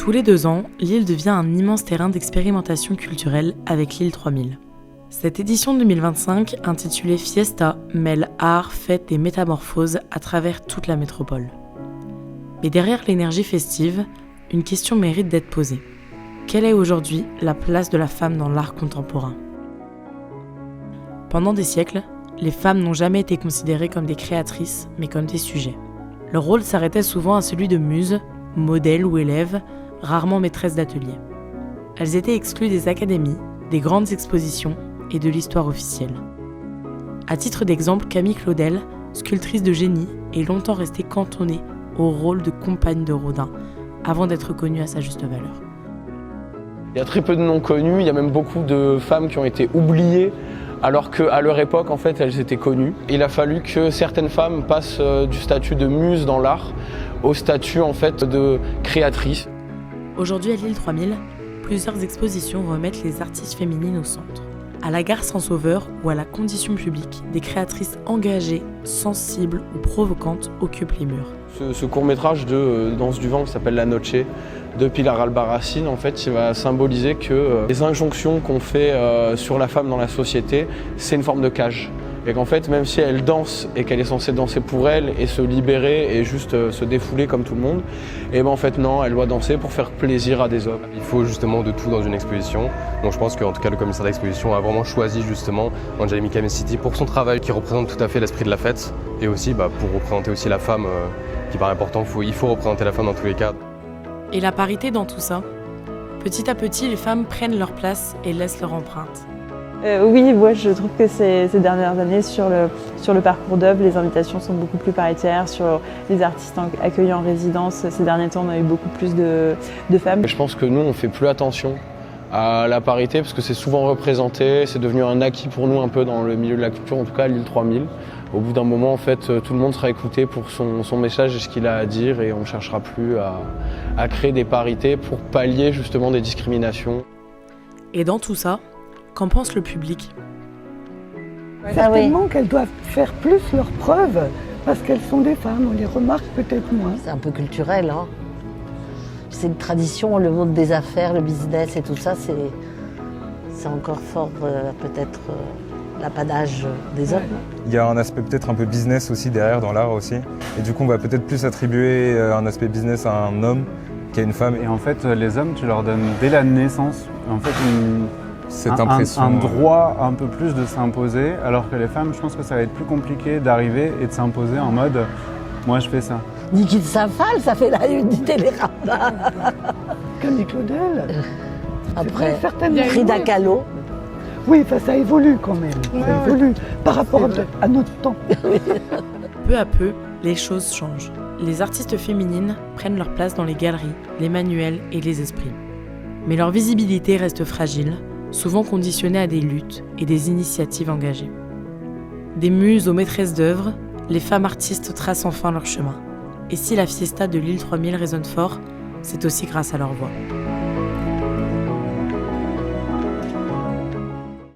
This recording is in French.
Tous les 2 ans, l'île devient un immense terrain d'expérimentation culturelle avec l'île 3000. Cette édition 2025, intitulée Fiesta, mêle art, fête et métamorphose à travers toute la métropole. Mais derrière l'énergie festive, une question mérite d'être posée. Quelle est aujourd'hui la place de la femme dans l'art contemporain ? Pendant des siècles, les femmes n'ont jamais été considérées comme des créatrices, mais comme des sujets. Leur rôle s'arrêtait souvent à celui de muse, modèle ou élève, rarement maîtresse d'atelier. Elles étaient exclues des académies, des grandes expositions et de l'histoire officielle. À titre d'exemple, Camille Claudel, sculptrice de génie, est longtemps restée cantonnée au rôle de compagne de Rodin, avant d'être connue à sa juste valeur. Il y a très peu de noms connus, il y a même beaucoup de femmes qui ont été oubliées, alors qu'à leur époque, en fait, elles étaient connues. Il a fallu que certaines femmes passent du statut de muse dans l'art au statut, en fait, de créatrice. Aujourd'hui, à l'île 3000, plusieurs expositions remettent les artistes féminines au centre. À la gare Saint-Sauveur ou à la Condition publique, des créatrices engagées, sensibles ou provocantes occupent les murs. Ce court-métrage de Danse du vent qui s'appelle La Noche de Pilar Albarracín, en fait, il va symboliser que les injonctions qu'on fait sur la femme dans la société, c'est une forme de cage. Et qu'en fait, même si elle danse et qu'elle est censée danser pour elle et se libérer et juste se défouler comme tout le monde, et ben en fait non, elle doit danser pour faire plaisir à des hommes. Il faut justement de tout dans une exposition. Donc je pense qu'en tout cas le commissaire d'exposition a vraiment choisi justement Angelika Messiti pour son travail qui représente tout à fait l'esprit de la fête et aussi pour représenter aussi la femme qui paraît important. Il faut représenter la femme dans tous les cas. Et la parité dans tout ça ? Petit à petit, les femmes prennent leur place et laissent leur empreinte. Oui, moi je trouve que ces dernières années sur le parcours d'œuvre, les invitations sont beaucoup plus paritaires. Sur les artistes accueillis en résidence, ces derniers temps on a eu beaucoup plus de femmes. Je pense que nous on fait plus attention à la parité parce que c'est souvent représenté, c'est devenu un acquis pour nous un peu dans le milieu de la culture, en tout cas à l'île 3000. Au bout d'un moment, en fait, tout le monde sera écouté pour son message et ce qu'il a à dire et on ne cherchera plus à créer des parités pour pallier justement des discriminations. Et dans tout ça, qu'en pense le public ? Certainement qu'elles doivent faire plus leurs preuves parce qu'elles sont des femmes, on les remarque peut-être moins. C'est un peu culturel, hein. C'est une tradition, le monde des affaires, le business et tout ça, c'est encore fort peut-être l'apanage des hommes. Il y a un aspect peut-être un peu business aussi derrière dans l'art aussi. Et du coup, on va peut-être plus attribuer un aspect business à un homme qu'à une femme. Et en fait, les hommes, tu leur donnes dès la naissance, en fait, un droit un peu plus de s'imposer, alors que les femmes, je pense que ça va être plus compliqué d'arriver et de s'imposer en mode « moi je fais ça ». Niki de Saint-Phal, ça fait la une du Télérama. Camille Claudel. Après, Frida Kahlo. Oui, ça évolue quand même, ça évolue par rapport à notre temps. Peu à peu, les choses changent. Les artistes féminines prennent leur place dans les galeries, les manuels et les esprits. Mais leur visibilité reste fragile, souvent conditionnée à des luttes et des initiatives engagées. Des muses aux maîtresses d'œuvre, les femmes artistes tracent enfin leur chemin. Et si la fiesta de l'île 3000 résonne fort, c'est aussi grâce à leur voix.